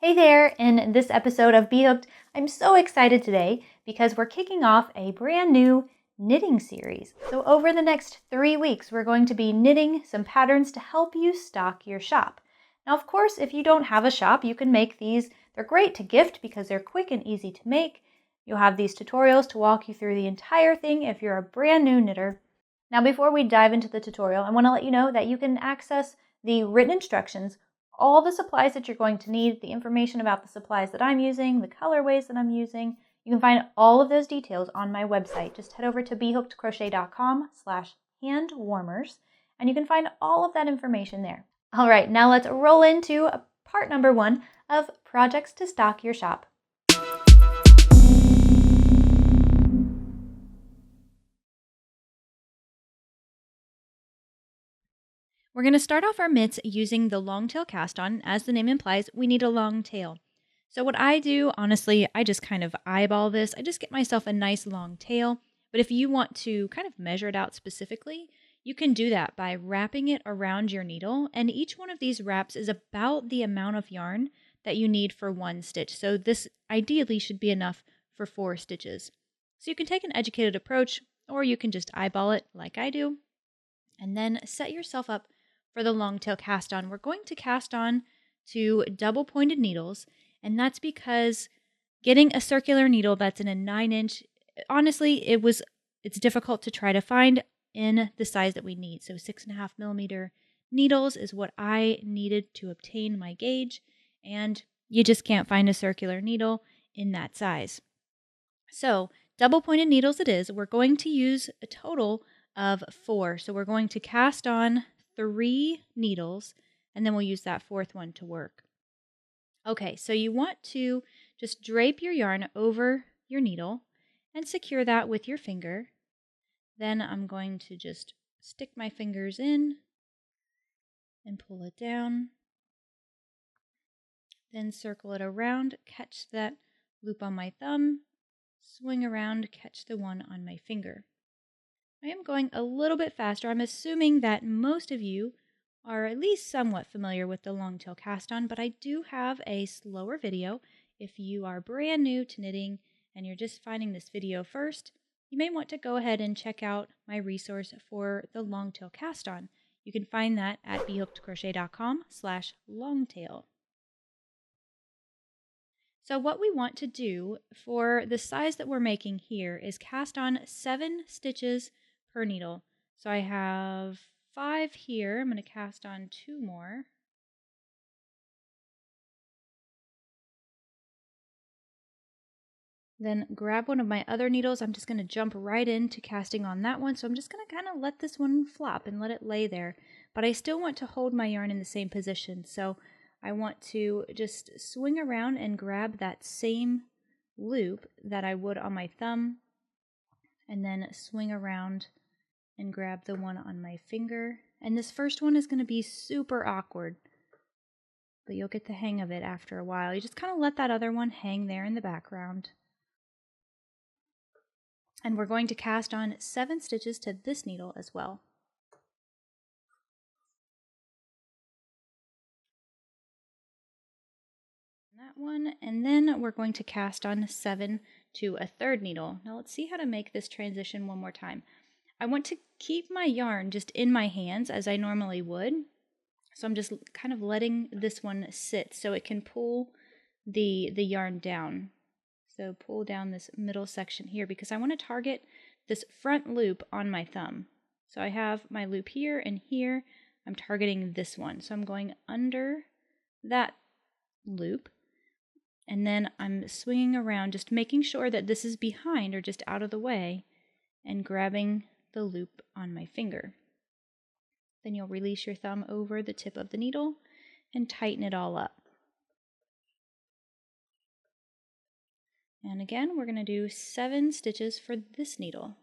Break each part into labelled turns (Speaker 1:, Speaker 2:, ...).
Speaker 1: Hey there! In this episode of B.Hooked, I'm so excited today because we're kicking off a brand new knitting series. So over the next 3 weeks, we're going to be knitting some patterns to help you stock your shop. Now, of course, if you don't have a shop, you can make these. They're great to gift because they're quick and easy to make. You'll have these tutorials to walk you through the entire thing if you're a brand new knitter. Now, before we dive into the tutorial, I want to let you know that you can access the written instructions, all the supplies that you're going to need, the information about the supplies that I'm using, the colorways that I'm using. You can find all of those details on my website. Just head over to BHookedCrochet.com/handwarmers, and you can find all of that information there. All right, now let's roll into part number 1 of projects to stock your shop. We're going to start off our mitts using the longtail cast on. As the name implies, we need a long tail. So what I do, honestly, I just kind of eyeball this. I just get myself a nice long tail. But if you want to kind of measure it out specifically, you can do that by wrapping it around your needle. And each one of these wraps is about the amount of yarn that you need for one stitch. So this ideally should be enough for 4 stitches. So you can take an educated approach, or you can just eyeball it like I do, and then set yourself up for the long tail cast on. We're going to cast on to double pointed needles, and that's because getting a circular needle that's in a 9-inch, honestly, it's difficult to try to find in the size that we need. So 6.5 millimeter needles is what I needed to obtain my gauge, and you just can't find a circular needle in that size. So double pointed needles it is. We're going to use a total of 4. So we're going to cast on 3 needles, and then we'll use that 4th one to work. Okay, so you want to just drape your yarn over your needle and secure that with your finger. Then I'm going to just stick my fingers in and pull it down. Then circle it around, catch that loop on my thumb, swing around, catch the one on my finger. I am going a little bit faster. I'm assuming that most of you are at least somewhat familiar with the longtail cast on, but I do have a slower video. If you are brand new to knitting and you're just finding this video first, you may want to go ahead and check out my resource for the longtail cast on. You can find that at BHookedCrochet.com/longtail. So what we want to do for the size that we're making here is cast on 7 stitches per needle. So I have 5 here. I'm going to cast on 2 more. Then grab one of my other needles. I'm just going to jump right into casting on that one. So I'm just going to kind of let this one flop and let it lay there. But I still want to hold my yarn in the same position. So I want to just swing around and grab that same loop that I would on my thumb, and then swing around and grab the one on my finger. And this first one is going to be super awkward, but you'll get the hang of it after a while. You just kind of let that other one hang there in the background. And we're going to cast on 7 stitches to this needle as well. That one, and then we're going to cast on 7 to a 3rd needle. Now let's see how to make this transition one more time. I want to keep my yarn just in my hands as I normally would. So I'm just kind of letting this one sit so it can pull the yarn down. So pull down this middle section here because I want to target this front loop on my thumb. So I have my loop here and here. I'm targeting this one. So I'm going under that loop, and then I'm swinging around, just making sure that this is behind or just out of the way, and grabbing the loop on my finger. Then you'll release your thumb over the tip of the needle and tighten it all up. And again, we're going to do 7 stitches for this needle.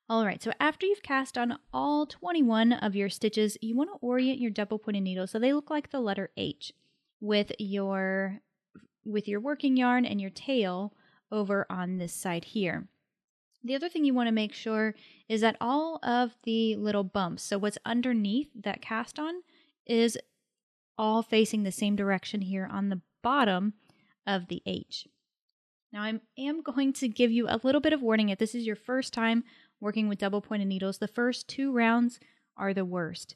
Speaker 1: Alright, so after you've cast on all 21 of your stitches, you want to orient your double pointed needle so they look like the letter H with your working yarn and your tail over on this side here. The other thing you want to make sure is that all of the little bumps, so what's underneath that cast on, is all facing the same direction here on the bottom of the H. Now I am going to give you a little bit of warning. If this is your first time working with double pointed needles, the first 2 rounds are the worst.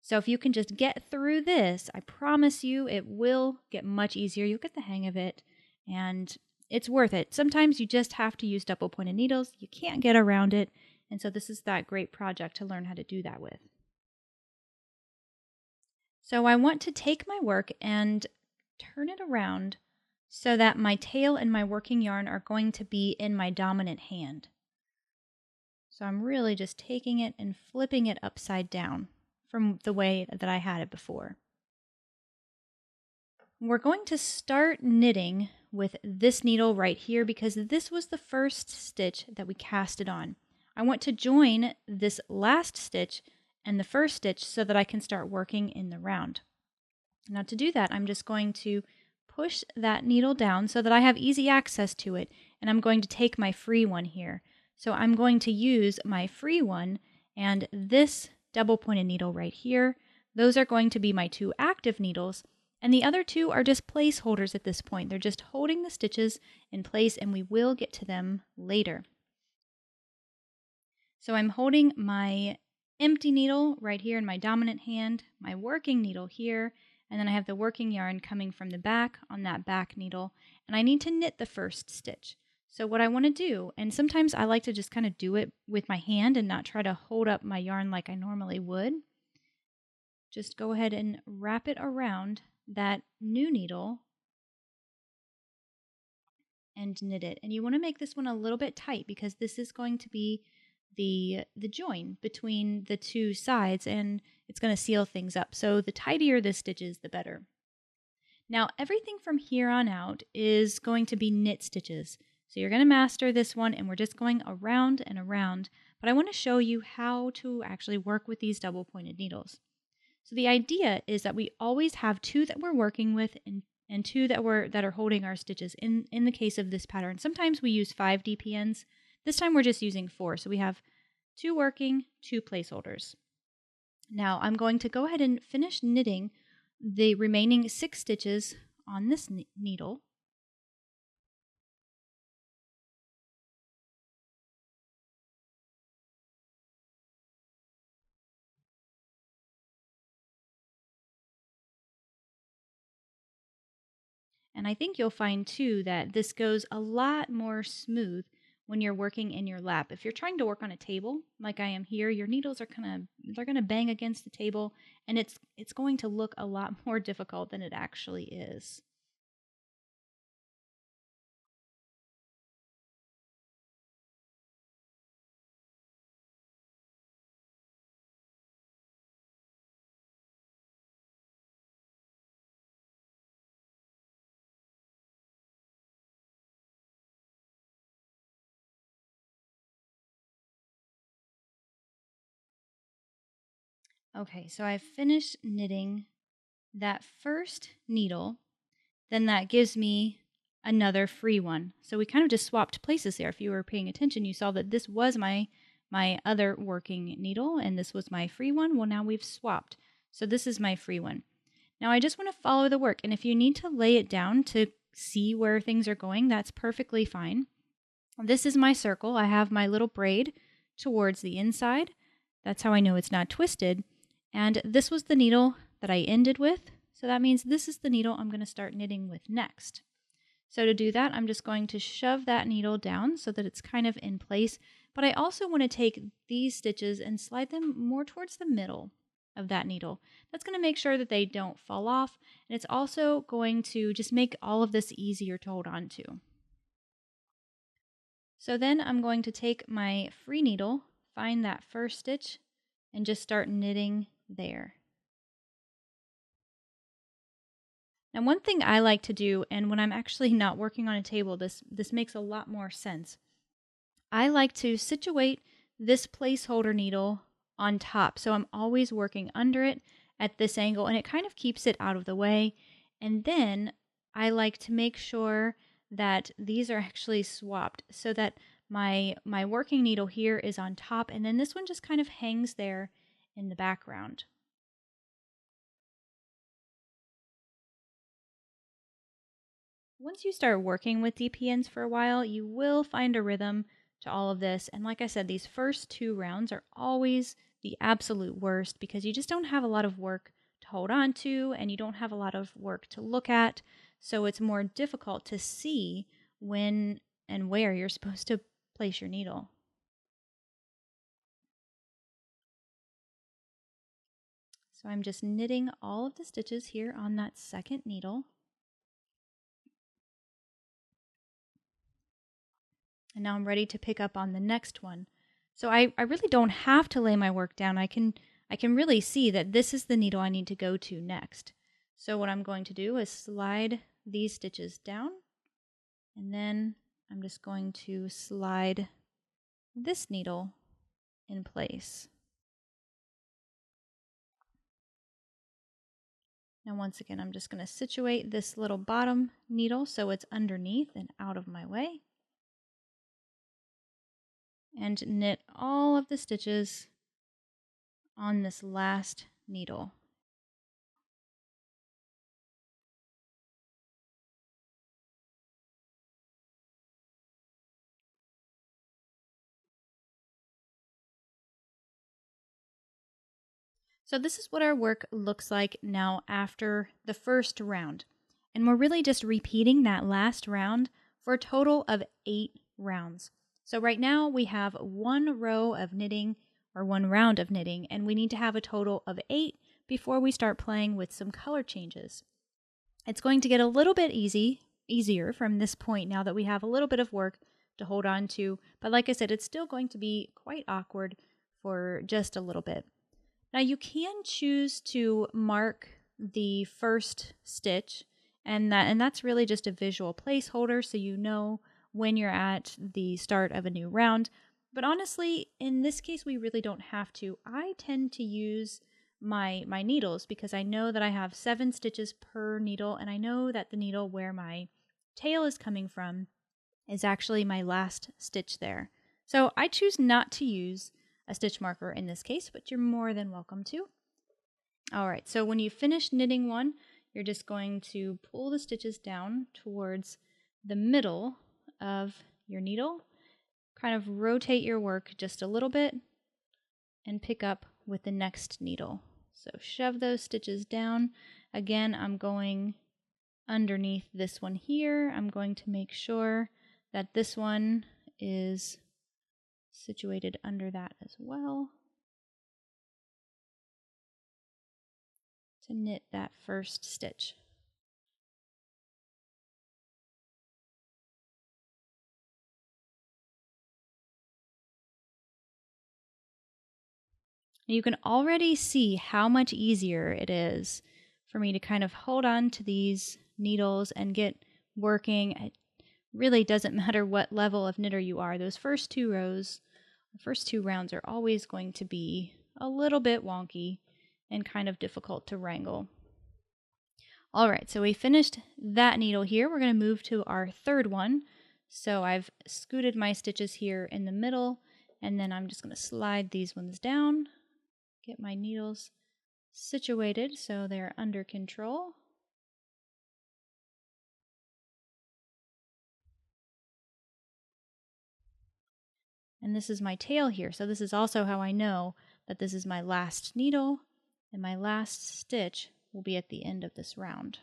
Speaker 1: So if you can just get through this, I promise you it will get much easier. You'll get the hang of it, and it's worth it. Sometimes you just have to use double pointed needles. You can't get around it, and so this is that great project to learn how to do that with. So I want to take my work and turn it around so that my tail and my working yarn are going to be in my dominant hand. So I'm really just taking it and flipping it upside down from the way that I had it before. We're going to start knitting with this needle right here because this was the first stitch that we casted on. I want to join this last stitch and the first stitch so that I can start working in the round. Now to do that, I'm just going to push that needle down so that I have easy access to it, and I'm going to take my free one here. So I'm going to use my free one and this double pointed needle right here. Those are going to be my 2 active needles, and the other 2 are just placeholders at this point. They're just holding the stitches in place, and we will get to them later. So I'm holding my empty needle right here in my dominant hand, my working needle here, and then I have the working yarn coming from the back on that back needle, and I need to knit the first stitch. So what I want to do, and sometimes I like to just kind of do it with my hand and not try to hold up my yarn like I normally would. Just go ahead and wrap it around that new needle and knit it. And you want to make this one a little bit tight because this is going to be the join between the 2 sides, and it's going to seal things up. So the tighter the stitches, the better. Now everything from here on out is going to be knit stitches. So you're going to master this one, and we're just going around and around, but I want to show you how to actually work with these double pointed needles. So the idea is that we always have 2 that we're working with and 2 that are holding our stitches in the case of this pattern. Sometimes we use 5 DPNs. This time we're just using 4. So we have 2 working, 2 placeholders. Now I'm going to go ahead and finish knitting the remaining 6 stitches on this needle. And I think you'll find too that this goes a lot more smooth when you're working in your lap. If you're trying to work on a table like I am here, your needles are they're gonna bang against the table, and it's going to look a lot more difficult than it actually is. Okay, so I've finished knitting that first needle, then that gives me another free one. So we kind of just swapped places there. If you were paying attention, you saw that this was my other working needle and this was my free one. Well, now we've swapped. So this is my free one. Now I just want to follow the work, and if you need to lay it down to see where things are going, that's perfectly fine. This is my circle. I have my little braid towards the inside. That's how I know it's not twisted. And this was the needle that I ended with. So that means this is the needle I'm going to start knitting with next. So to do that, I'm just going to shove that needle down so that it's kind of in place. But I also want to take these stitches and slide them more towards the middle of that needle. That's going to make sure that they don't fall off. And it's also going to just make all of this easier to hold on to. So then I'm going to take my free needle, find that first stitch, and just start knitting there. Now one thing I like to do, and when I'm actually not working on a table, this makes a lot more sense. I like to situate this placeholder needle on top. So I'm always working under it at this angle, and it kind of keeps it out of the way. And then I like to make sure that these are actually swapped so that my working needle here is on top, and then this one just kind of hangs there in the background. once you start working with DPNs for a while, you will find a rhythm to all of this. And like I said, these first 2 rounds are always the absolute worst because you just don't have a lot of work to hold on to and you don't have a lot of work to look at. So it's more difficult to see when and where you're supposed to place your needle. So I'm just knitting all of the stitches here on that second needle. And now I'm ready to pick up on the next one. So I really don't have to lay my work down. I can really see that this is the needle I need to go to next. So what I'm going to do is slide these stitches down, and then I'm just going to slide this needle in place. Now once again, I'm just going to situate this little bottom needle so it's underneath and out of my way. And knit all of the stitches on this last needle. So this is what our work looks like now after the first round. And we're really just repeating that last round for a total of 8 rounds. So right now we have 1 row of knitting or 1 round of knitting, and we need to have a total of 8 before we start playing with some color changes. It's going to get a little bit easier from this point now that we have a little bit of work to hold on to. But like I said, it's still going to be quite awkward for just a little bit. Now you can choose to mark the first stitch, and that's really just a visual placeholder so you know when you're at the start of a new round. But honestly, in this case, we really don't have to. I tend to use my needles because I know that I have 7 stitches per needle, and I know that the needle where my tail is coming from is actually my last stitch there. So I choose not to use a stitch marker in this case, but you're more than welcome to. All right, so when you finish knitting one, you're just going to pull the stitches down towards the middle of your needle, kind of rotate your work just a little bit, and pick up with the next needle. So shove those stitches down. Again, I'm going underneath this one here. I'm going to make sure that this one is situated under that as well to knit that first stitch. You can already see how much easier it is for me to kind of hold on to these needles and get working. It really doesn't matter what level of knitter you are. Those first 2 rows, the first 2 rounds are always going to be a little bit wonky and kind of difficult to wrangle. All right, so we finished that needle here. We're going to move to our third one. So I've scooted my stitches here in the middle, and then I'm just going to slide these ones down, get my needles situated so they're under control. And this is my tail here. So this is also how I know that this is my last needle, and my last stitch will be at the end of this round.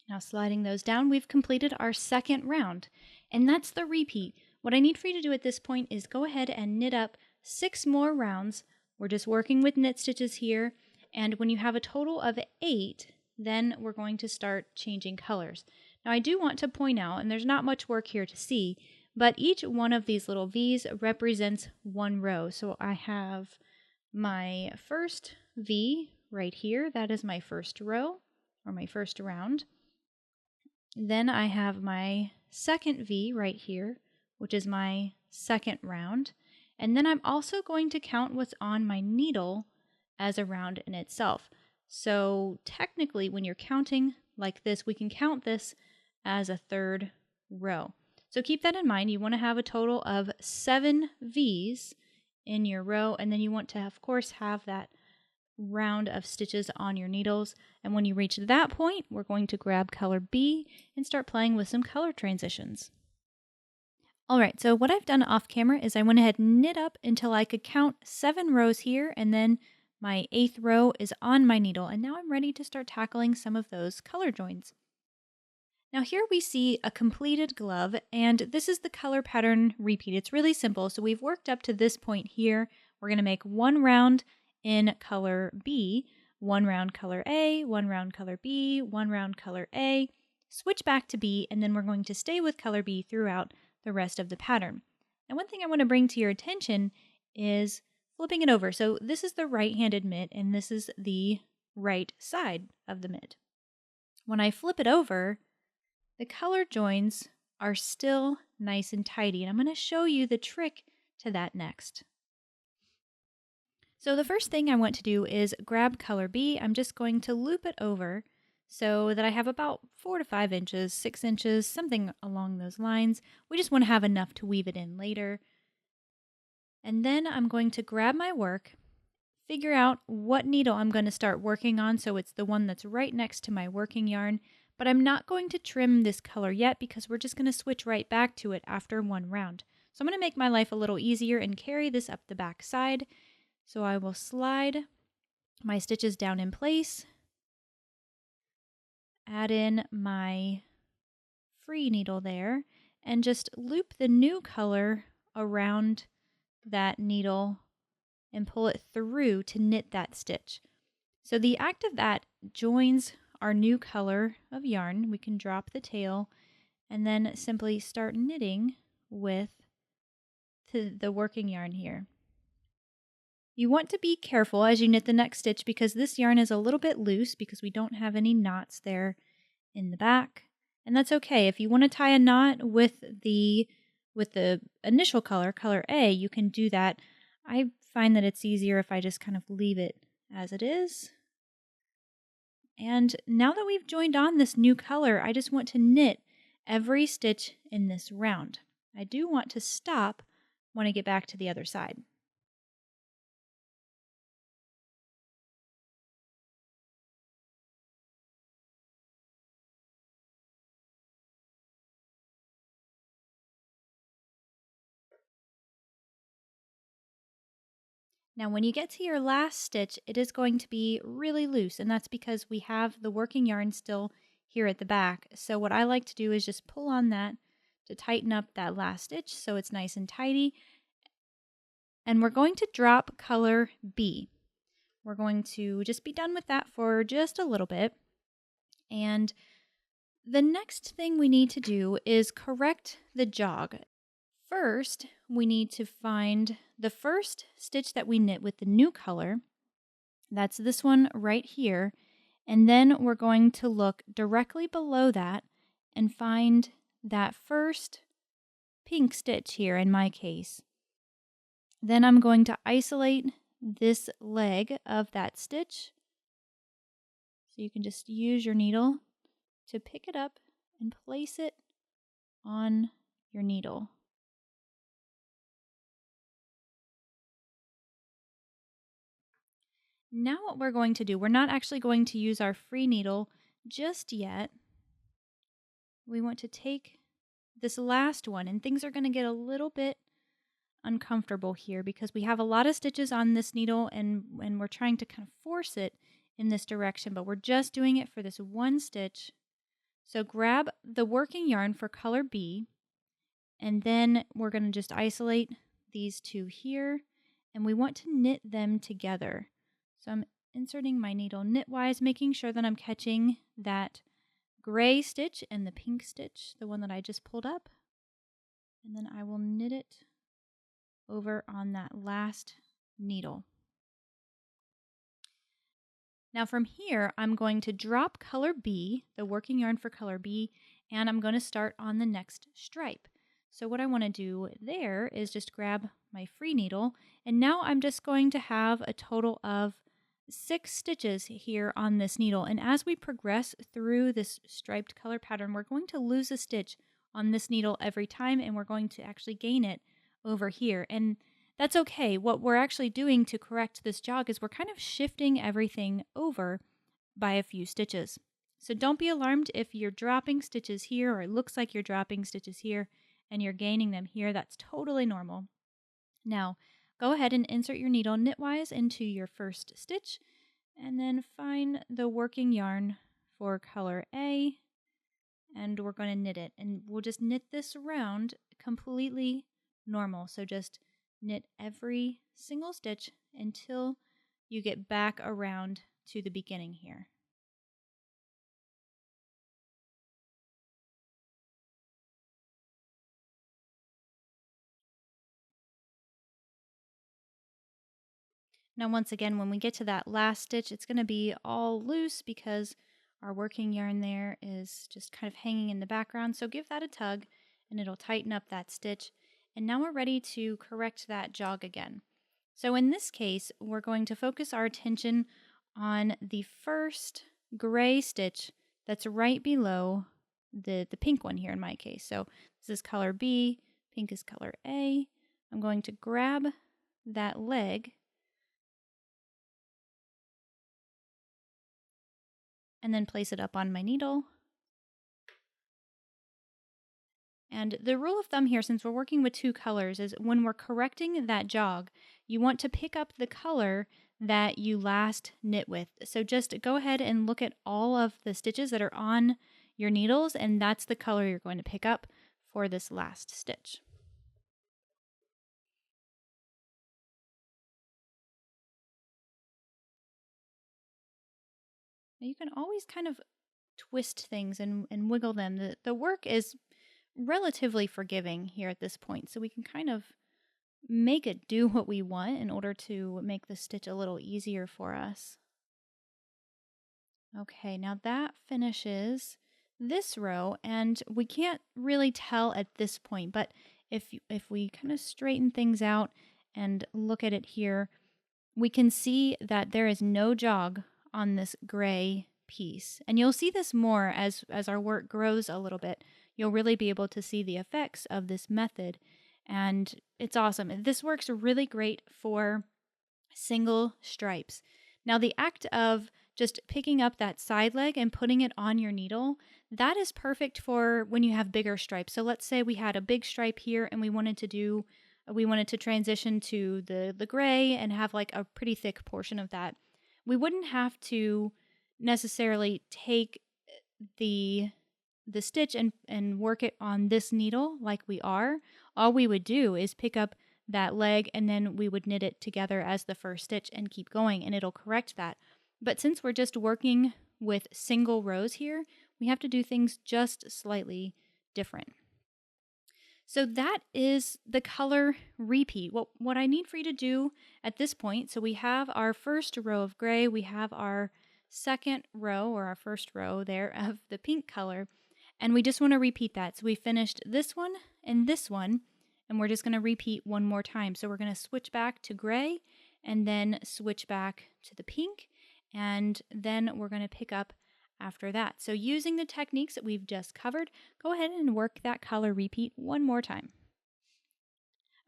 Speaker 1: Now sliding those down, we've completed our second round, and that's the repeat. What I need for you to do at this point is go ahead and knit up 6 more rounds. We're just working with knit stitches here, and when you have a total of 8, then we're going to start changing colors. Now I do want to point out, and there's not much work here to see, but each one of these little V's represents 1 row. So I have my first V right here, that is my first row, or my first round. Then I have my second V right here, which is my second round. And then I'm also going to count what's on my needle as a round in itself. So technically, when you're counting like this, we can count this as a third row. So keep that in mind. You want to have a total of 7 V's in your row, and then you want to, of course, have that round of stitches on your needles. And when you reach that point, we're going to grab color B and start playing with some color transitions. All right, so what I've done off camera is I went ahead and knit up until I could count 7 rows here, and then my 8th row is on my needle, and now I'm ready to start tackling some of those color joins. Now here we see a completed glove, and this is the color pattern repeat. It's really simple. So we've worked up to this point here. We're going to make 1 round in color B, 1 round color A, 1 round color B, 1 round color A, switch back to B, and then we're going to stay with color B throughout the rest of the pattern. And one thing I want to bring to your attention is flipping it over. So this is the right-handed mitt, and this is the right side of the mitt. When I flip it over, the color joins are still nice and tidy, and I'm going to show you the trick to that next. So the first thing I want to do is grab color B. I'm just going to loop it over so that I have about 4 to 5 inches, 6 inches, something along those lines. We just want to have enough to weave it in later. And then I'm going to grab my work, figure out what needle I'm going to start working on, so it's the one that's right next to my working yarn. But I'm not going to trim this color yet because we're just going to switch right back to it after 1 round. So I'm going to make my life a little easier and carry this up the back side. So I will slide my stitches down in place, add in my free needle there, and just loop the new color around that needle and pull it through to knit that stitch. So the act of that joins our new color of yarn. We can drop the tail and then simply start knitting with the working yarn here. You want to be careful as you knit the next stitch because this yarn is a little bit loose because we don't have any knots there in the back. And that's okay. If you want to tie a knot with the initial color A, you can do that. I find that it's easier if I just kind of leave it as it is. And now that we've joined on this new color, I just want to knit every stitch in this round. I do want to stop when I get back to the other side. Now when you get to your last stitch, it is going to be really loose, and that's because we have the working yarn still here at the back. So what I like to do is just pull on that to tighten up that last stitch so it's nice and tidy. And we're going to drop color B. We're going to just be done with that for just a little bit. And the next thing we need to do is correct the jog. First, we need to find the first stitch that we knit with the new color. That's this one right here. And then we're going to look directly below that and find that first pink stitch here in my case. Then I'm going to isolate this leg of that stitch. So you can just use your needle to pick it up and place it on your needle. Now what we're going to do, we're not actually going to use our free needle just yet. We want to take this last one, and things are going to get a little bit uncomfortable here because we have a lot of stitches on this needle and we're trying to kind of force it in this direction, but we're just doing it for this one stitch. So grab the working yarn for color B, and then we're going to just isolate these two here, and we want to knit them together. So I'm inserting my needle knitwise, making sure that I'm catching that gray stitch and the pink stitch, the one that I just pulled up. And then I will knit it over on that last needle. Now from here, I'm going to drop color B, the working yarn for color B, and I'm going to start on the next stripe. So what I want to do there is just grab my free needle, and now I'm just going to have a total of 6 stitches here on this needle, and as we progress through this striped color pattern, we're going to lose a stitch on this needle every time, and we're going to actually gain it over here. And that's okay. What we're actually doing to correct this jog is we're kind of shifting everything over by a few stitches. So don't be alarmed if you're dropping stitches here, or it looks like you're dropping stitches here and you're gaining them here. That's totally normal. Now, go ahead and insert your needle knitwise into your first stitch, and then find the working yarn for color A, and we're going to knit it. And we'll just knit this around completely normal. So just knit every single stitch until you get back around to the beginning here. Now once again, when we get to that last stitch, it's going to be all loose because our working yarn there is just kind of hanging in the background. So give that a tug and it'll tighten up that stitch. And now we're ready to correct that jog again. So in this case, we're going to focus our attention on the first gray stitch that's right below the pink one here in my case. So this is color B, pink is color A. I'm going to grab that leg and then place it up on my needle. And the rule of thumb here, since we're working with 2 colors, is when we're correcting that jog, you want to pick up the color that you last knit with. So just go ahead and look at all of the stitches that are on your needles, and that's the color you're going to pick up for this last stitch. Now you can always kind of twist things and wiggle them. The work is relatively forgiving here at this point, so we can kind of make it do what we want in order to make the stitch a little easier for us. Okay, now that finishes this row, and we can't really tell at this point, but if we kind of straighten things out and look at it here, we can see that there is no jog on this gray piece. And you'll see this more as our work grows a little bit. You'll really be able to see the effects of this method, and it's awesome. This works really great for single stripes. Now the act of just picking up that side leg and putting it on your needle, that is perfect for when you have bigger stripes. So let's say we had a big stripe here and we wanted to transition to the gray and have like a pretty thick portion of that. We wouldn't have to necessarily take the stitch and work it on this needle like we are. All we would do is pick up that leg and then we would knit it together as the first stitch and keep going, and it'll correct that. But since we're just working with single rows here, we have to do things just slightly different. So that is the color repeat. What I need for you to do at this point, so we have our first row of gray, we have our second row or our first row there of the pink color, and we just want to repeat that. So we finished this one and we're just going to repeat one more time. So we're going to switch back to gray and then switch back to the pink, and then we're going to pick up after that. So using the techniques that we've just covered, go ahead and work that color repeat one more time.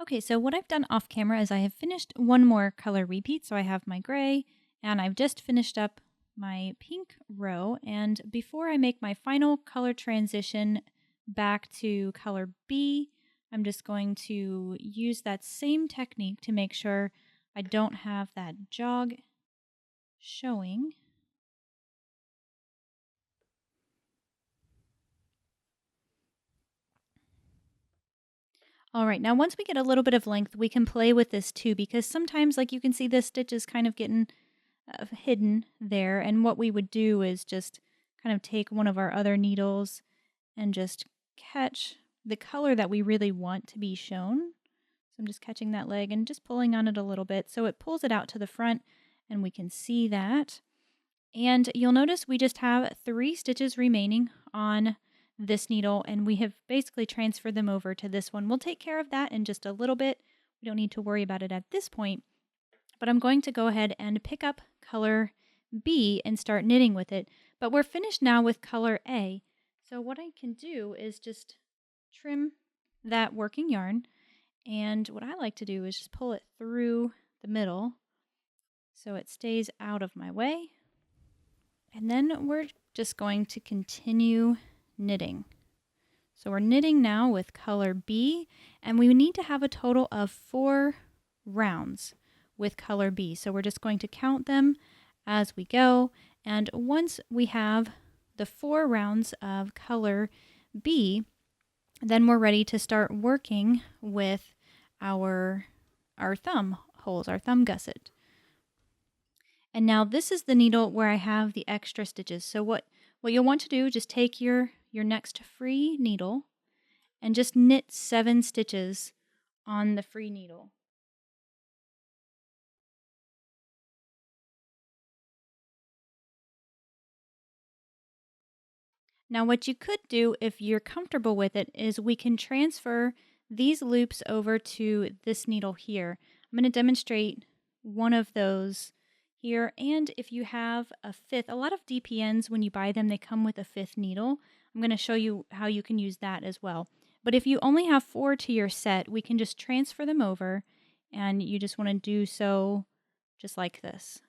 Speaker 1: Okay, so what I've done off camera is I have finished one more color repeat. So I have my gray and I've just finished up my pink row, and before I make my final color transition back to color B, I'm just going to use that same technique to make sure I don't have that jog showing. All right, now once we get a little bit of length, we can play with this too, because sometimes, like you can see, this stitch is kind of getting hidden there, and what we would do is just kind of take one of our other needles and just catch the color that we really want to be shown. So I'm just catching that leg and just pulling on it a little bit so it pulls it out to the front and we can see that. And you'll notice we just have 3 stitches remaining on this needle, and we have basically transferred them over to this one. We'll take care of that in just a little bit. We don't need to worry about it at this point. but I'm going to go ahead and pick up color B and start knitting with it. But we're finished now with color A. So what I can do is just trim that working yarn. And what I like to do is just pull it through the middle so it stays out of my way. And then we're just going to continue knitting. So we're knitting now with color B, and we need to have a total of 4 rounds with color B. So we're just going to count them as we go. And once we have the 4 rounds of color B, then we're ready to start working with our thumb holes, our thumb gusset. And now this is the needle where I have the extra stitches. So what you'll want to do, just take your next free needle and just knit 7 stitches on the free needle. Now what you could do if you're comfortable with it is we can transfer these loops over to this needle here. I'm going to demonstrate one of those here, and if you have a 5th, a lot of DPNs when you buy them they come with a 5th needle. I'm going to show you how you can use that as well. But if you only have 4 to your set, we can just transfer them over, and you just want to do so just like this.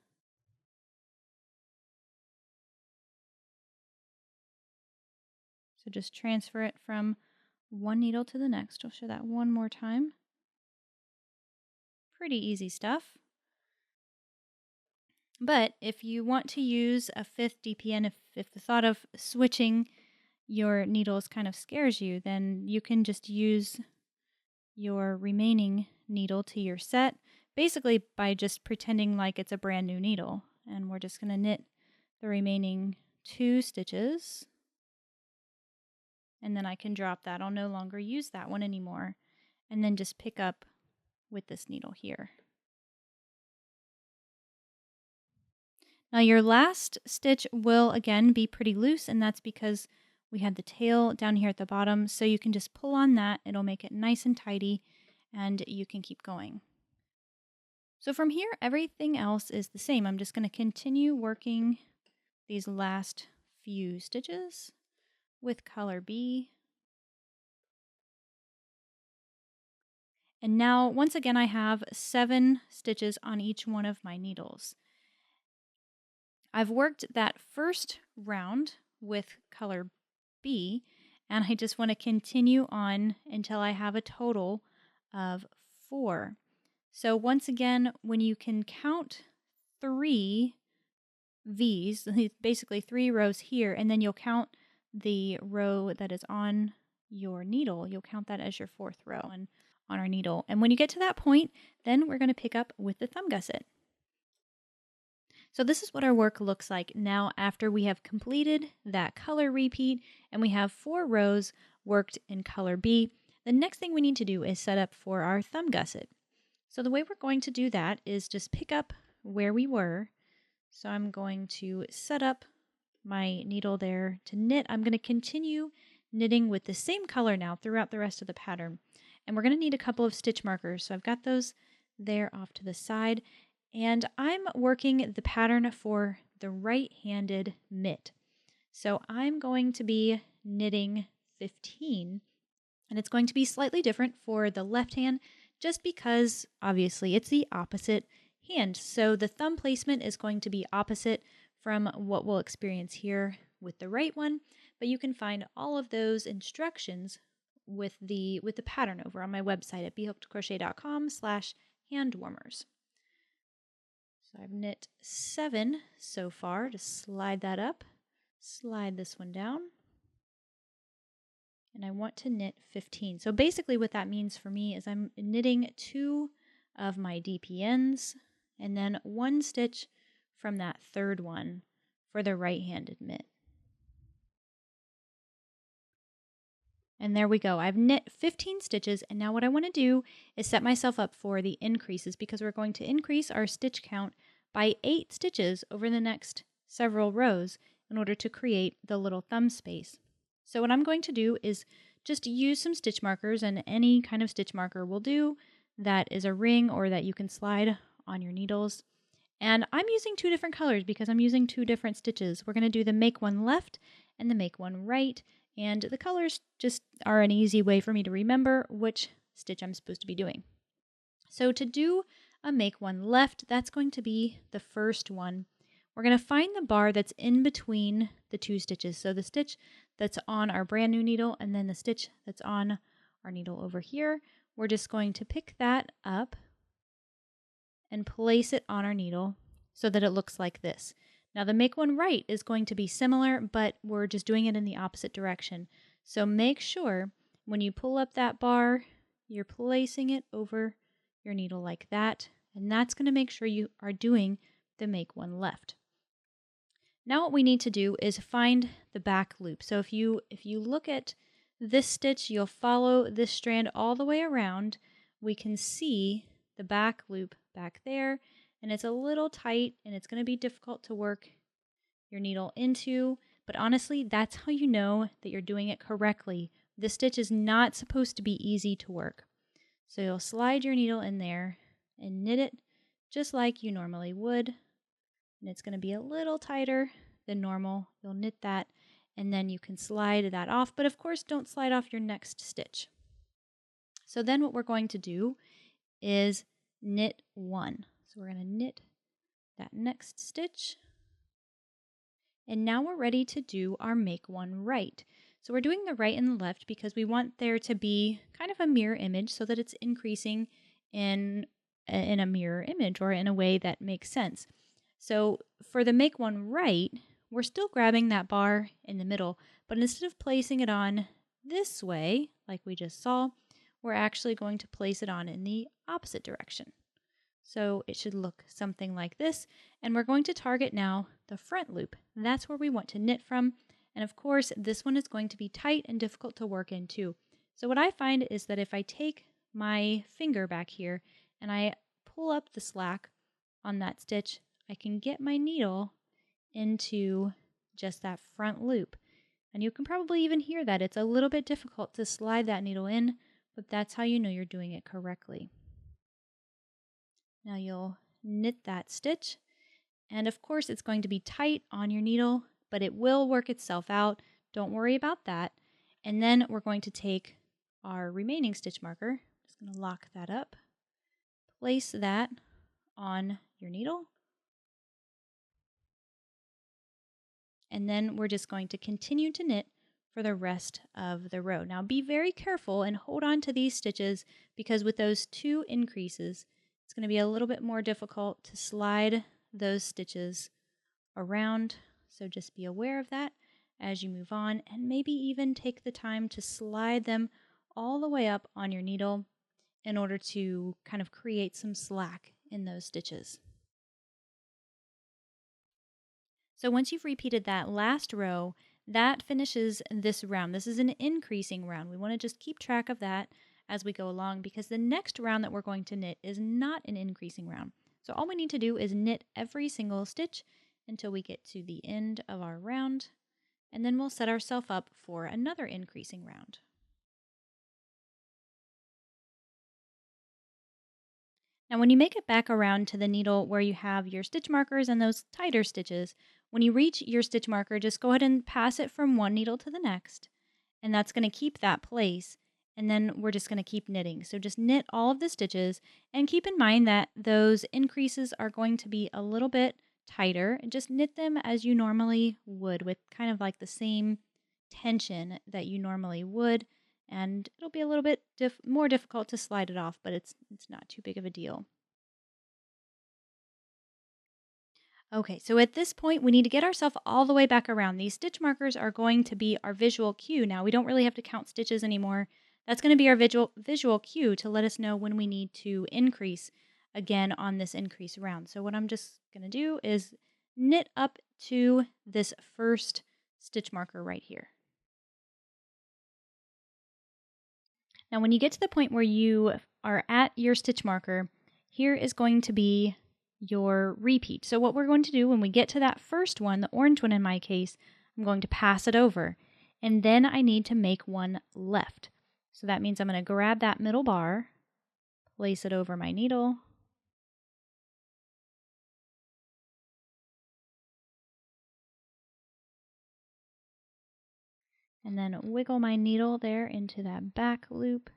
Speaker 1: So just transfer it from one needle to the next. I'll show that one more time. Pretty easy stuff. But if you want to use a 5th DPN, if the thought of switching your needles kind of scares you, then you can just use your remaining needle to your set, basically by just pretending like it's a brand new needle. And we're just going to knit the remaining 2 stitches. And then I can drop that. I'll no longer use that one anymore. And then just pick up with this needle here. Now your last stitch will again be pretty loose, and that's because we had the tail down here at the bottom, so you can just pull on that. It'll make it nice and tidy, and you can keep going. So from here, everything else is the same. I'm just going to continue working these last few stitches with color B. And now, once again, I have 7 stitches on each one of my needles. I've worked that first round with color B, and I just want to continue on until I have a total of 4. So once again, when you can count 3 V's, basically 3 rows here, and then you'll count the row that is on your needle, you'll count that as your 4th row on our needle. And when you get to that point, then we're going to pick up with the thumb gusset. So this is what our work looks like now after we have completed that color repeat and we have 4 rows worked in color B. The next thing we need to do is set up for our thumb gusset. So the way we're going to do that is just pick up where we were. So I'm going to set up my needle there to knit. I'm going to continue knitting with the same color now throughout the rest of the pattern. And we're going to need a couple of stitch markers. So I've got those there off to the side. And I'm working the pattern for the right-handed mitt. So I'm going to be knitting 15, and it's going to be slightly different for the left hand just because obviously it's the opposite hand. So the thumb placement is going to be opposite from what we'll experience here with the right one, but you can find all of those instructions with the pattern over on my website at bhookedcrochet.com/handwarmers. So I've knit 7 so far. Just slide that up, slide this one down, and I want to knit 15. So basically what that means for me is I'm knitting 2 of my DPNs and then 1 stitch from that 3rd one for the right-handed mitt. And there we go. I've knit 15 stitches, and now what I want to do is set myself up for the increases because we're going to increase our stitch count by 8 stitches over the next several rows in order to create the little thumb space. So what I'm going to do is just use some stitch markers, and any kind of stitch marker will do that is a ring or that you can slide on your needles. And I'm using two different colors because I'm using two different stitches. We're going to do the make one left and the make one right. And the colors just are an easy way for me to remember which stitch I'm supposed to be doing. So to do a make one left, that's going to be the first one. We're going to find the bar that's in between the two stitches. So the stitch that's on our brand new needle and then the stitch that's on our needle over here. We're just going to pick that up and place it on our needle so that it looks like this. Now the make one right is going to be similar, but we're just doing it in the opposite direction. So make sure when you pull up that bar, you're placing it over your needle like that, and that's going to make sure you are doing the make one left. Now what we need to do is find the back loop. So if you look at this stitch, you'll follow this strand all the way around. We can see the back loop back there, and it's a little tight and it's going to be difficult to work your needle into, but honestly, that's how you know that you're doing it correctly. This stitch is not supposed to be easy to work. So you'll slide your needle in there and knit it just like you normally would, and it's going to be a little tighter than normal. You'll knit that and then you can slide that off, but of course don't slide off your next stitch. So then what we're going to do is knit one. So we're going to knit that next stitch. And now we're ready to do our make one right. So we're doing the right and the left because we want there to be kind of a mirror image so that it's increasing in a mirror image or in a way that makes sense. So for the make one right, we're still grabbing that bar in the middle, but instead of placing it on this way, like we just saw, we're actually going to place it on in the opposite direction. So it should look something like this, and we're going to target now the front loop. That's where we want to knit from, and of course this one is going to be tight and difficult to work in too. So what I find is that if I take my finger back here and I pull up the slack on that stitch, I can get my needle into just that front loop. And you can probably even hear that it's a little bit difficult to slide that needle in, but that's how you know you're doing it correctly. Now you'll knit that stitch, and of course it's going to be tight on your needle, but it will work itself out. Don't worry about that. And then we're going to take our remaining stitch marker, just going to lock that up, place that on your needle, and then we're just going to continue to knit for the rest of the row. Now be very careful and hold on to these stitches because with those two increases, it's going to be a little bit more difficult to slide those stitches around. So just be aware of that as you move on, and maybe even take the time to slide them all the way up on your needle in order to kind of create some slack in those stitches. So once you've repeated that last row, that finishes this round. This is an increasing round. We want to just keep track of that as we go along because the next round that we're going to knit is not an increasing round. So all we need to do is knit every single stitch until we get to the end of our round, and then we'll set ourselves up for another increasing round. Now when you make it back around to the needle where you have your stitch markers and those tighter stitches, when you reach your stitch marker, just go ahead and pass it from one needle to the next, and that's going to keep that place, and then we're just going to keep knitting. So just knit all of the stitches, and keep in mind that those increases are going to be a little bit tighter, and just knit them as you normally would with kind of like the same tension that you normally would. And it'll be a little bit more difficult to slide it off, but it's not too big of a deal. Okay, so at this point, we need to get ourselves all the way back around. These stitch markers are going to be our visual cue. Now, we don't really have to count stitches anymore. That's going to be our visual cue to let us know when we need to increase again on this increase round. So what I'm just going to do is knit up to this first stitch marker right here. Now, when you get to the point where you are at your stitch marker, here is going to be your repeat. So what we're going to do when we get to that first one, the orange one in my case, I'm going to pass it over. And then I need to make one left. So that means I'm going to grab that middle bar, place it over my needle, and then wiggle my needle there into that back loop.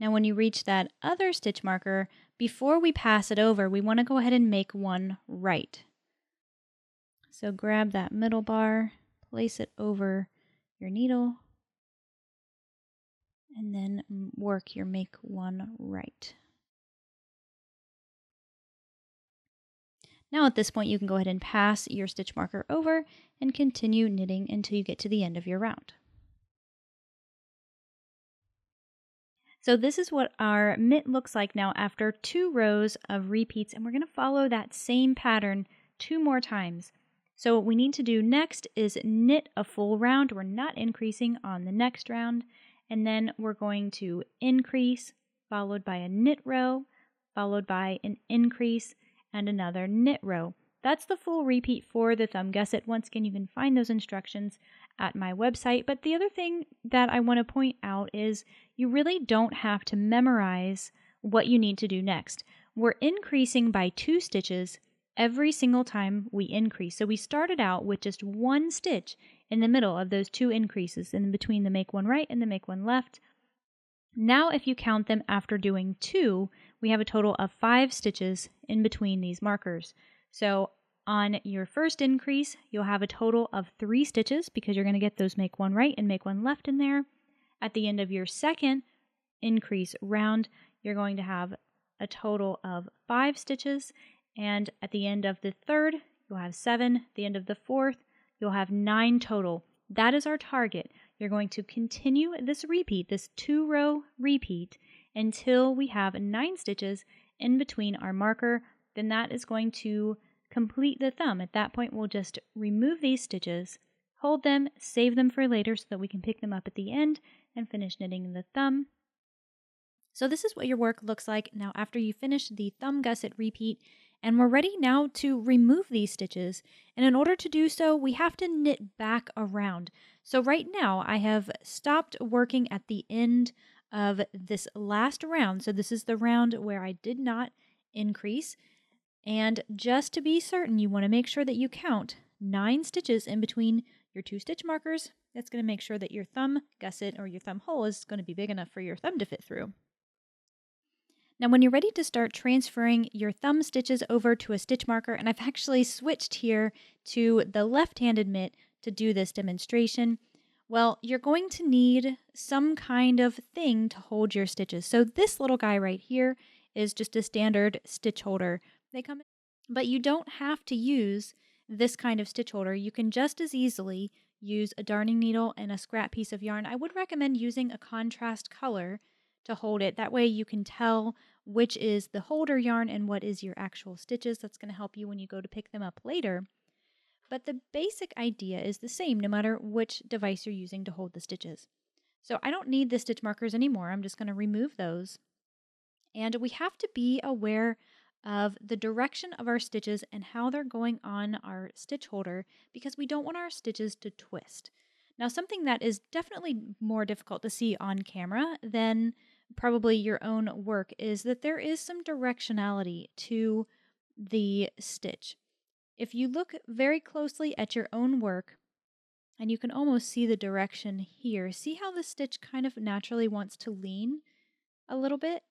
Speaker 1: Now when you reach that other stitch marker, before we pass it over, we want to go ahead and make one right. So grab that middle bar, place it over your needle, and then work your make one right. Now at this point, you can go ahead and pass your stitch marker over and continue knitting until you get to the end of your round. So this is what our mitt looks like now after 2 rows of repeats, and we're going to follow that same pattern 2 more times. So what we need to do next is knit a full round. We're not increasing on the next round, and then we're going to increase, followed by a knit row, followed by an increase, and another knit row. That's the full repeat for the thumb gusset. Once again, you can find those instructions at my website. But the other thing that I want to point out is you really don't have to memorize what you need to do next. We're increasing by 2 stitches every single time we increase. So we started out with just 1 stitch in the middle of those 2 increases in between the make one right and the make one left. Now if you count them after doing 2, we have a total of 5 stitches in between these markers. So on your first increase, you'll have a total of 3 stitches because you're going to get those make one right and make one left in there. At the end of your second increase round, you're going to have a total of 5 stitches. And at the end of the third, you'll have 7. At the end of the fourth, you'll have 9 total. That is our target. You're going to continue this repeat, this 2-row repeat, until we have 9 stitches in between our marker. Then that is going to complete the thumb. At that point, we'll just remove these stitches, hold them, save them for later so that we can pick them up at the end and finish knitting the thumb. So this is what your work looks like now after you finish the thumb gusset repeat, and we're ready now to remove these stitches. And in order to do so, we have to knit back around. So right now I have stopped working at the end of this last round. So this is the round where I did not increase. And just to be certain, you want to make sure that you count 9 stitches in between your 2 stitch markers. That's going to make sure that your thumb gusset or your thumb hole is going to be big enough for your thumb to fit through. Now when you're ready to start transferring your thumb stitches over to a stitch marker, and I've actually switched here to the left-handed mitt to do this demonstration, well, you're going to need some kind of thing to hold your stitches. So this little guy right here is just a standard stitch holder. They come in, but you don't have to use this kind of stitch holder. You can just as easily use a darning needle and a scrap piece of yarn. I would recommend using a contrast color to hold it. That way you can tell which is the holder yarn and what is your actual stitches. That's going to help you when you go to pick them up later. But the basic idea is the same no matter which device you're using to hold the stitches. So I don't need the stitch markers anymore. I'm just going to remove those. And we have to be aware of the direction of our stitches and how they're going on our stitch holder because we don't want our stitches to twist. Now, something that is definitely more difficult to see on camera than probably your own work is that there is some directionality to the stitch. If you look very closely at your own work, and you can almost see the direction here, see how the stitch kind of naturally wants to lean a little bit?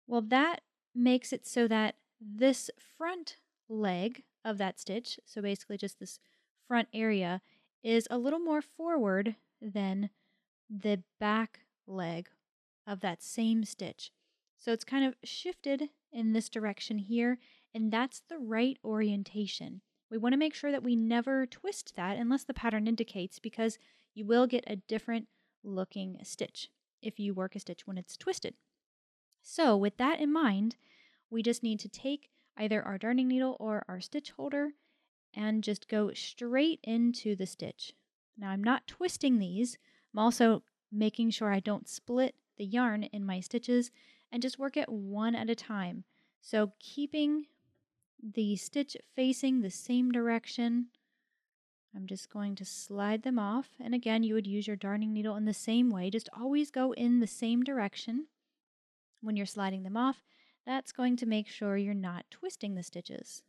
Speaker 1: Well, that makes it so that this front leg of that stitch, so basically just this front area, is a little more forward than the back leg of that same stitch. So it's kind of shifted in this direction here, and that's the right orientation. We want to make sure that we never twist that unless the pattern indicates, because you will get a different looking stitch if you work a stitch when it's twisted. So with that in mind, we just need to take either our darning needle or our stitch holder and just go straight into the stitch. Now I'm not twisting these. I'm also making sure I don't split the yarn in my stitches and just work it one at a time. So keeping the stitch facing the same direction, I'm just going to slide them off. And again, you would use your darning needle in the same way. Just always go in the same direction when you're sliding them off. That's going to make sure you're not twisting the stitches.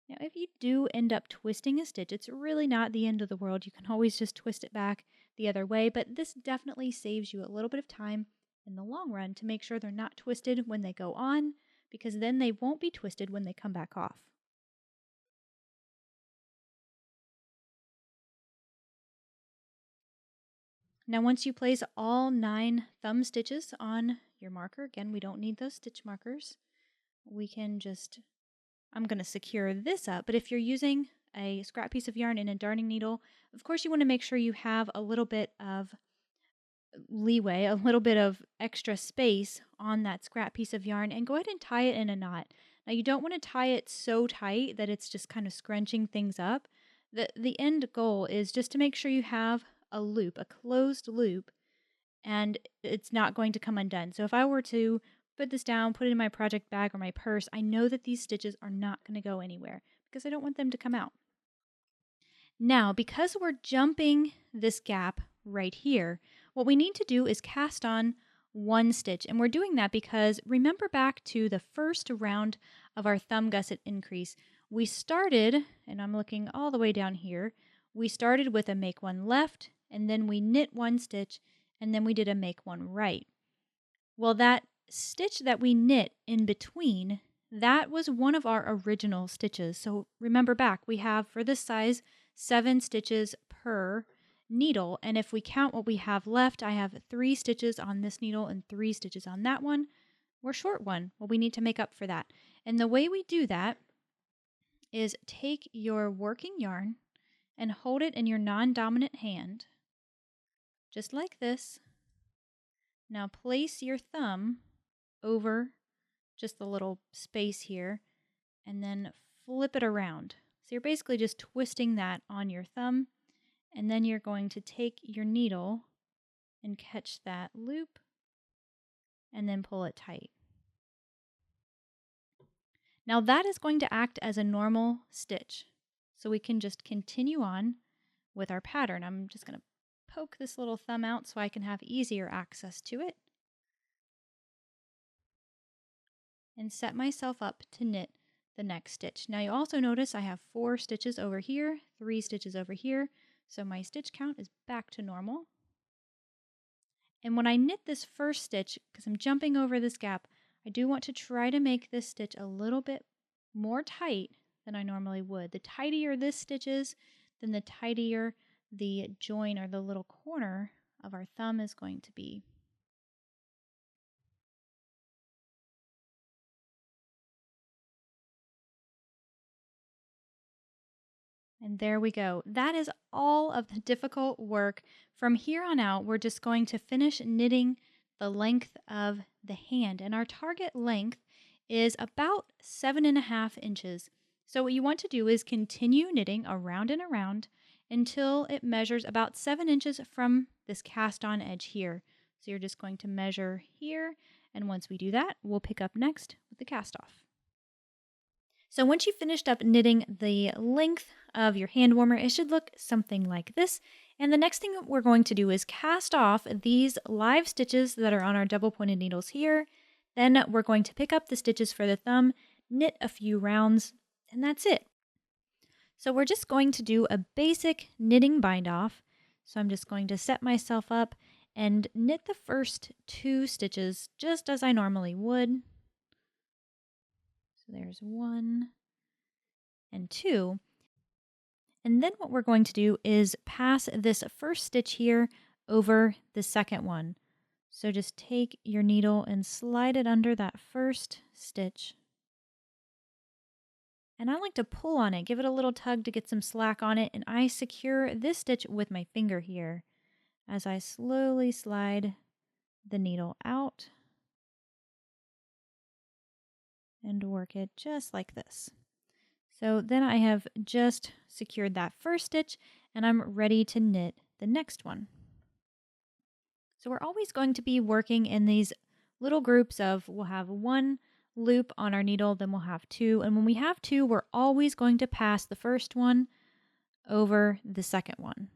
Speaker 1: Now, if you do end up twisting a stitch, it's really not the end of the world. You can always just twist it back the other way, but this definitely saves you a little bit of time in the long run to make sure they're not twisted when they go on, because then they won't be twisted when they come back off. Now, once you place all 9 thumb stitches on your marker, again, we don't need those stitch markers. We can just, I'm going to secure this up, but if you're using a scrap piece of yarn and a darning needle, of course you want to make sure you have a little bit of leeway, a little bit of extra space on that scrap piece of yarn, and go ahead and tie it in a knot. Now, you don't want to tie it so tight that it's just kind of scrunching things up. The end goal is just to make sure you have a loop, a closed loop, and it's not going to come undone. So if I were to put this down, put it in my project bag or my purse, I know that these stitches are not going to go anywhere because I don't want them to come out. Now, because we're jumping this gap right here, what we need to do is cast on 1 stitch. And we're doing that because remember back to the first round of our thumb gusset increase, we started, and I'm looking all the way down here, we started with a make 1 left, and then we knit 1 stitch, and then we did a make 1 right. Well, that stitch that we knit in between, that was one of our original stitches. So remember back, we have for this size 7 stitches per needle, and if we count what we have left, I have 3 stitches on this needle and 3 stitches on that one. We're short one. Well, we need to make up for that. And the way we do that is take your working yarn and hold it in your non-dominant hand, just like this. Now place your thumb over just the little space here and then flip it around. So you're basically just twisting that on your thumb, and then you're going to take your needle and catch that loop and then pull it tight. Now that is going to act as a normal stitch. So we can just continue on with our pattern. I'm just going to poke this little thumb out so I can have easier access to it and set myself up to knit the next stitch. Now you also notice I have 4 stitches over here, 3 stitches over here, so my stitch count is back to normal. And when I knit this first stitch, because I'm jumping over this gap, I do want to try to make this stitch a little bit more tight than I normally would. The tighter this stitch is, then the tighter the join or the little corner of our thumb is going to be. And there we go. That is all of the difficult work. From here on out, we're just going to finish knitting the length of the hand. And our target length is about 7.5 inches. So what you want to do is continue knitting around and around until it measures about 7 inches from this cast on edge here. So you're just going to measure here. And once we do that, we'll pick up next with the cast off. So once you've finished up knitting the length of your hand warmer, it should look something like this. And the next thing that we're going to do is cast off these live stitches that are on our double pointed needles here. Then we're going to pick up the stitches for the thumb, knit a few rounds, and that's it. So we're just going to do a basic knitting bind off. So I'm just going to set myself up and knit the first 2 stitches just as I normally would. So there's 1 and 2. And then what we're going to do is pass this first stitch here over the second one. So just take your needle and slide it under that first stitch. And I like to pull on it, give it a little tug to get some slack on it, and I secure this stitch with my finger here as I slowly slide the needle out and work it just like this. So then I have just secured that first stitch and I'm ready to knit the next one. So we're always going to be working in these little groups of, we'll have 1 loop on our needle, then we'll have 2. And when we have 2, we're always going to pass the first one over the second one.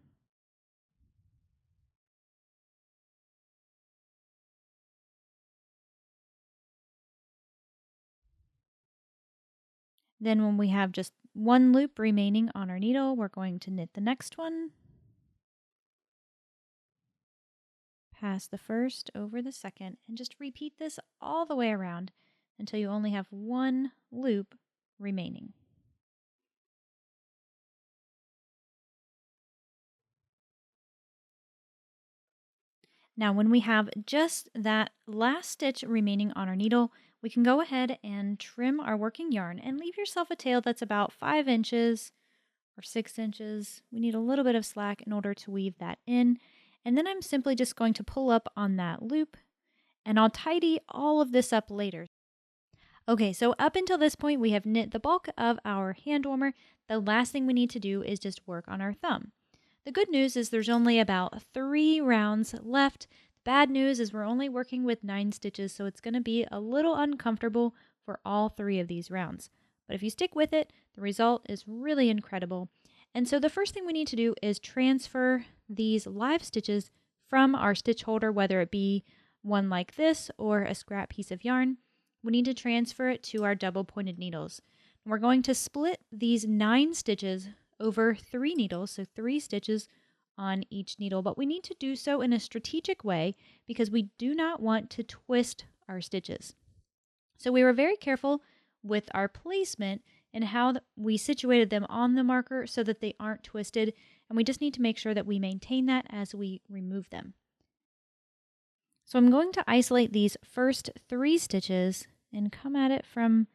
Speaker 1: Then when we have just one loop remaining on our needle, we're going to knit the next one. Pass the first over the second and just repeat this all the way around until you only have one loop remaining. Now, when we have just that last stitch remaining on our needle, we can go ahead and trim our working yarn and leave yourself a tail that's about 5 inches or 6 inches. We need a little bit of slack in order to weave that in. And then I'm simply just going to pull up on that loop, and I'll tidy all of this up later. Okay, so up until this point, we have knit the bulk of our hand warmer. The last thing we need to do is just work on our thumb. The good news is there's only about 3 rounds left. The bad news is we're only working with 9 stitches, so it's going to be a little uncomfortable for all 3 of these rounds. But if you stick with it, the result is really incredible. And so the first thing we need to do is transfer these live stitches from our stitch holder, whether it be one like this or a scrap piece of yarn. We need to transfer it to our double pointed needles. We're going to split these 9 stitches over 3 needles, so 3 stitches on each needle, but we need to do so in a strategic way because we do not want to twist our stitches. So we were very careful with our placement and how we situated them on the marker so that they aren't twisted, and we just need to make sure that we maintain that as we remove them. So I'm going to isolate these first 3 stitches and come at it from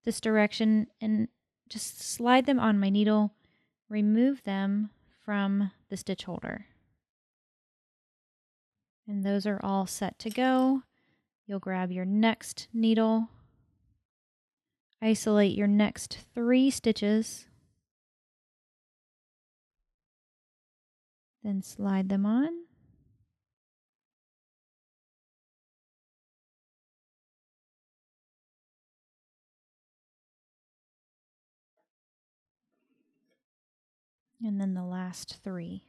Speaker 1: this direction and just slide them on my needle, remove them from the stitch holder. And those are all set to go. You'll grab your next needle, isolate your next 3 stitches, then slide them on. And then the last 3.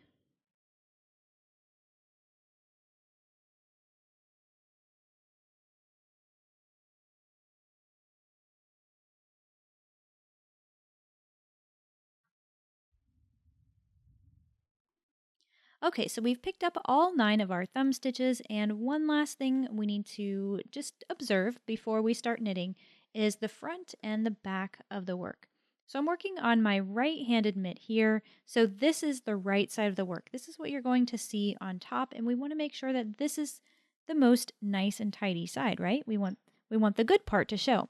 Speaker 1: Okay, so we've picked up all 9 of our thumb stitches, and one last thing we need to just observe before we start knitting is the front and the back of the work. So I'm working on my right-handed mitt here, so this is the right side of the work. This is what you're going to see on top, and we want to make sure that this is the most nice and tidy side, right? We want the good part to show.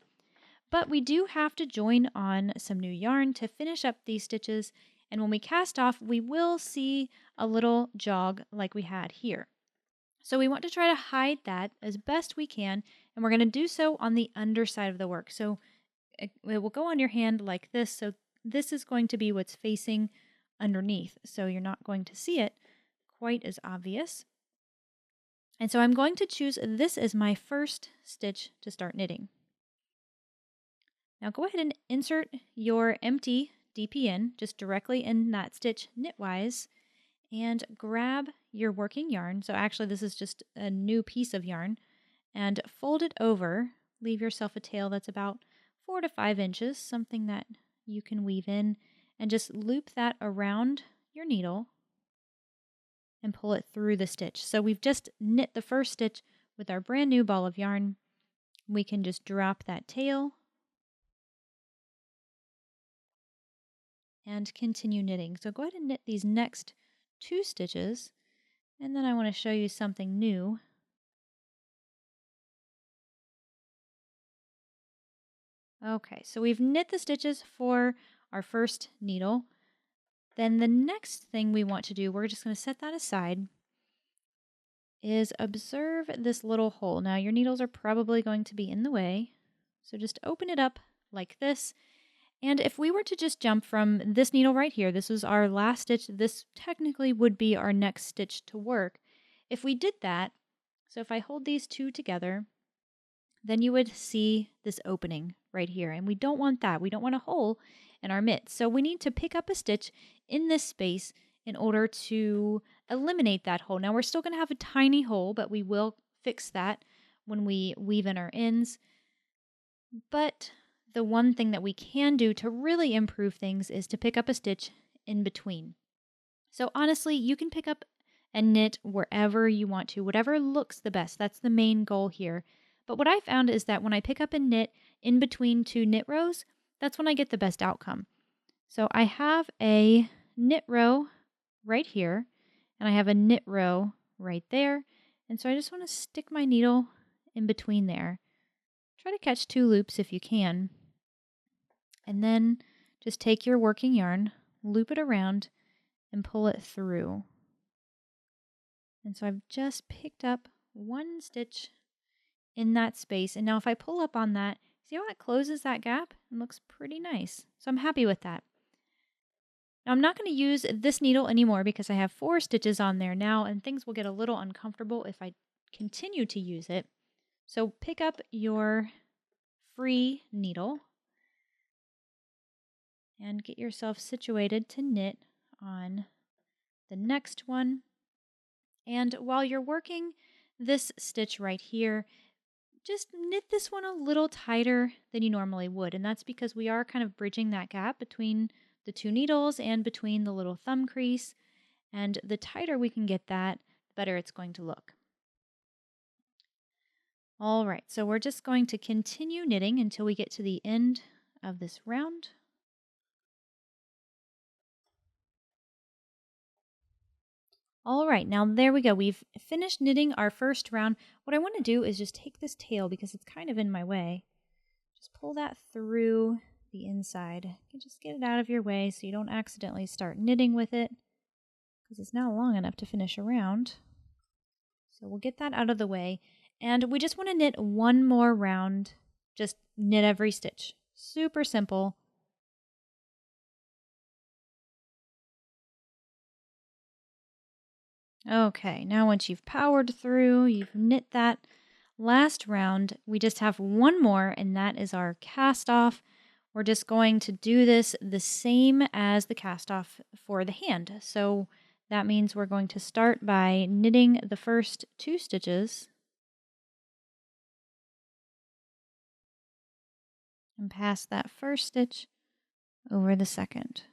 Speaker 1: But we do have to join on some new yarn to finish up these stitches, and when we cast off, we will see a little jog like we had here. So we want to try to hide that as best we can, and we're going to do so on the underside of the work. So it will go on your hand like this, so this is going to be what's facing underneath, so you're not going to see it quite as obvious. And so I'm going to choose this as my first stitch to start knitting. Now go ahead and insert your empty DP just directly in that stitch knitwise and grab your working yarn. So actually this is just a new piece of yarn, and fold it over. Leave yourself a tail that's about 4 to 5 inches, something that you can weave in, and just loop that around your needle and pull it through the stitch. So we've just knit the first stitch with our brand new ball of yarn. We can just drop that tail and continue knitting. So go ahead and knit these next 2 stitches, and then I want to show you something new. Okay, so we've knit the stitches for our first needle. Then the next thing we want to do, we're just going to set that aside, is observe this little hole. Now your needles are probably going to be in the way, so just open it up like this. And if we were to just jump from this needle right here, this is our last stitch, this technically would be our next stitch to work. If we did that, so if I hold these 2 together, then you would see this opening right here. And we don't want that. We don't want a hole in our mitt. So we need to pick up a stitch in this space in order to eliminate that hole. Now we're still going to have a tiny hole, but we will fix that when we weave in our ends. But the one thing that we can do to really improve things is to pick up a stitch in between. So honestly, you can pick up and knit wherever you want to, whatever looks the best. That's the main goal here. But what I found is that when I pick up and knit in between two knit rows, that's when I get the best outcome. So I have a knit row right here, and I have a knit row right there. And so I just want to stick my needle in between there. Try to catch 2 loops if you can. And then just take your working yarn, loop it around, and pull it through. And so I've just picked up 1 stitch in that space. And now if I pull up on that, see how it closes that gap? It looks pretty nice. So I'm happy with that. Now I'm not going to use this needle anymore because I have 4 stitches on there now, and things will get a little uncomfortable if I continue to use it. So pick up your free needle and get yourself situated to knit on the next one. And while you're working this stitch right here, just knit this one a little tighter than you normally would. And that's because we are kind of bridging that gap between the 2 needles and between the little thumb crease. And the tighter we can get that, the better it's going to look. All right, so we're just going to continue knitting until we get to the end of this round. All right, now there we go. We've finished knitting our first round. What I want to do is just take this tail because it's kind of in my way. Just pull that through the inside. You just get it out of your way so you don't accidentally start knitting with it because it's now long enough to finish a round. So we'll get that out of the way. And we just want to knit 1 more round. Just knit every stitch. Super simple. Okay, now once you've powered through, you've knit that last round, we just have 1 more, and that is our cast off. We're just going to do this the same as the cast off for the hand. So that means we're going to start by knitting the first 2 stitches and pass that first stitch over the second.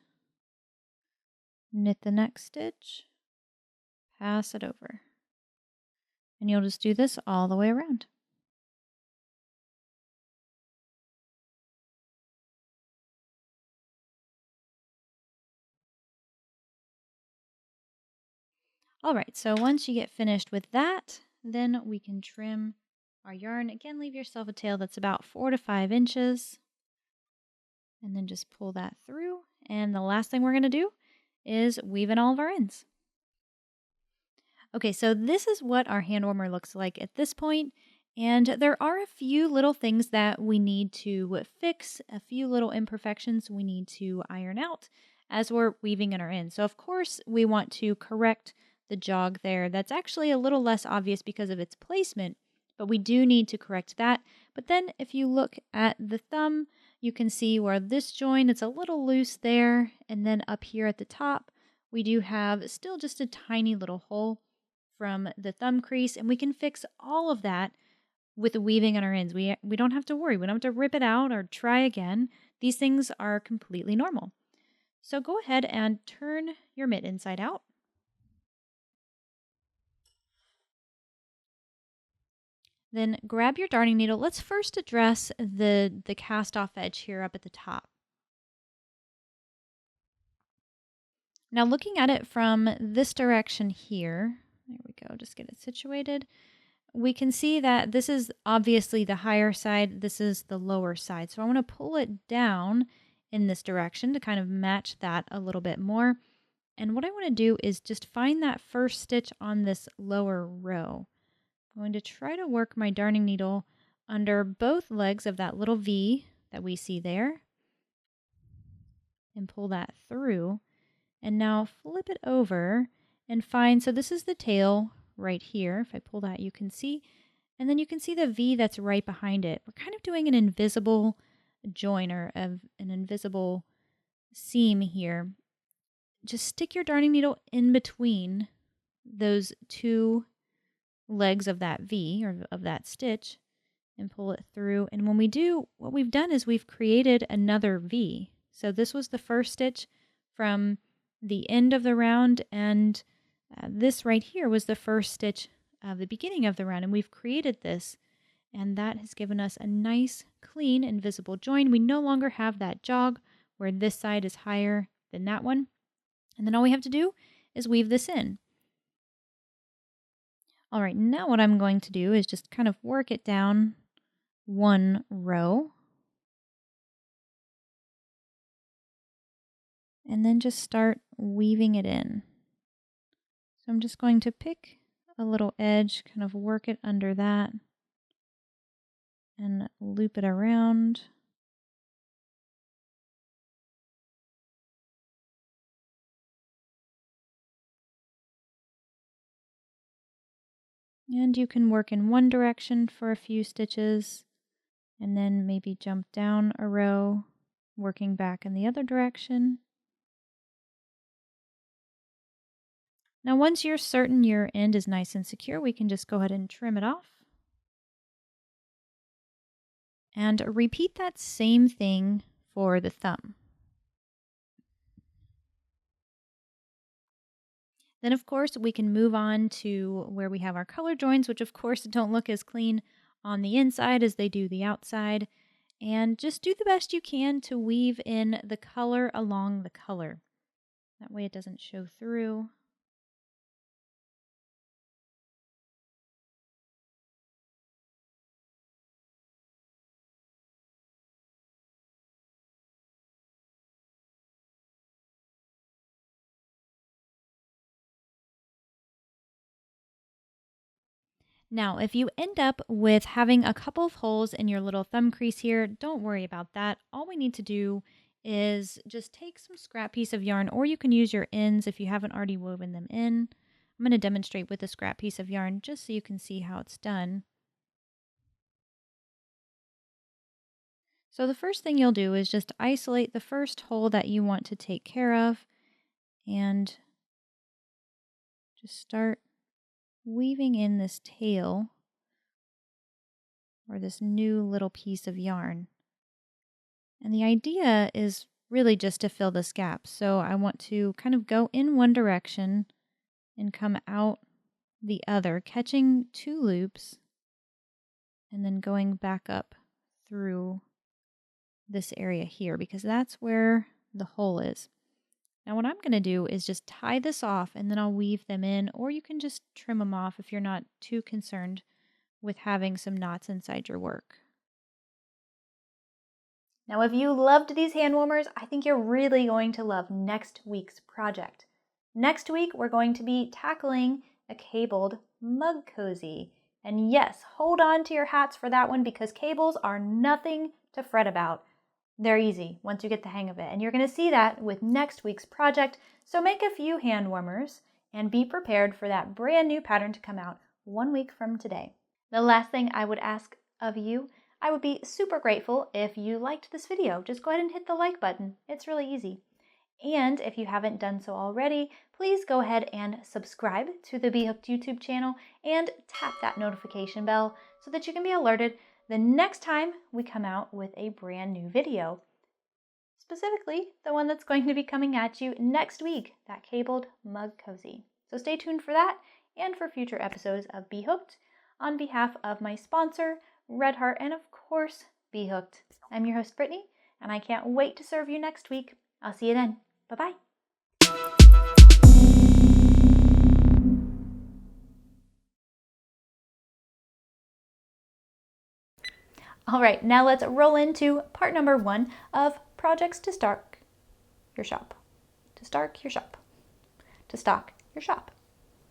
Speaker 1: Knit the next stitch, pass it over. And you'll just do this all the way around. All right, so once you get finished with that, then we can trim our yarn. Again, leave yourself a tail that's about 4 to 5 inches. And then just pull that through. And the last thing we're going to do is weave in all of our ends. Okay, so this is what our hand warmer looks like at this point. And there are a few little things that we need to fix, a few little imperfections we need to iron out as we're weaving in our ends. So of course we want to correct the jog there. That's actually a little less obvious because of its placement, but we do need to correct that. But then if you look at the thumb, you can see where this joint is a little loose there, and then up here at the top, we do have still just a tiny little hole from the thumb crease, and we can fix all of that with the weaving on our ends. We don't have to worry. We don't have to rip it out or try again. These things are completely normal. So go ahead and turn your mitt inside out. Then grab your darning needle. Let's first address the cast off edge here up at the top. Now looking at it from this direction here, there we go, just get it situated. We can see that this is obviously the higher side, this is the lower side. So I want to pull it down in this direction to kind of match that a little bit more. And what I want to do is just find that first stitch on this lower row. I'm going to try to work my darning needle under both legs of that little V that we see there and pull that through. And now flip it over and find, so this is the tail right here. If I pull that, you can see, and then you can see the V that's right behind it. We're kind of doing an invisible join or an invisible seam here. Just stick your darning needle in between those 2 legs of that V or of that stitch and pull it through. And when we do, what we've done is we've created another V. So this was the first stitch from the end of the round, and this right here was the first stitch of the beginning of the round, and we've created this, and that has given us a nice, clean, and visible join. We no longer have that jog where this side is higher than that one. And then all we have to do is weave this in. All right, now what I'm going to do is just kind of work it down one row. And then just start weaving it in. So I'm just going to pick a little edge, kind of work it under that, and loop it around. And you can work in one direction for a few stitches, and then maybe jump down a row, working back in the other direction. Now once you're certain your end is nice and secure, we can just go ahead and trim it off. And repeat that same thing for the thumb. Then of course we can move on to where we have our color joins, which of course don't look as clean on the inside as they do the outside. And just do the best you can to weave in the color along the color. That way it doesn't show through. Now, if you end up with having a couple of holes in your little thumb crease here, don't worry about that. All we need to do is just take some scrap piece of yarn, or you can use your ends if you haven't already woven them in. I'm going to demonstrate with a scrap piece of yarn just so you can see how it's done. So the first thing you'll do is just isolate the first hole that you want to take care of and just start weaving in this tail or this new little piece of yarn. And the idea is really just to fill this gap. So I want to kind of go in one direction and come out the other, catching two loops and then going back up through this area here because that's where the hole is. Now what I'm going to do is just tie this off and then I'll weave them in, or you can just trim them off if you're not too concerned with having some knots inside your work. Now if you loved these hand warmers, I think you're really going to love next week's project. Next week we're going to be tackling a cabled mug cozy. And yes, hold on to your hats for that one because cables are nothing to fret about. They're easy once you get the hang of it, and you're going to see that with next week's project. So make a few hand warmers and be prepared for that brand new pattern to come out 1 week from today. The last thing I would ask of you, I would be super grateful if you liked this video. Just go ahead and hit the like button. It's really easy. And if you haven't done so already, please go ahead and subscribe to the B.Hooked YouTube channel and tap that notification bell so that you can be alerted the next time we come out with a brand new video. Specifically, the one that's going to be coming at you next week, that cabled mug cozy. So stay tuned for that and for future episodes of B.Hooked. On behalf of my sponsor, Red Heart, and of course, B.Hooked. I'm your host, Brittany, and I can't wait to serve you next week. I'll see you then. Bye-bye. All right, now let's roll into part number 1 of projects to start your shop. To start your shop. To stock your shop.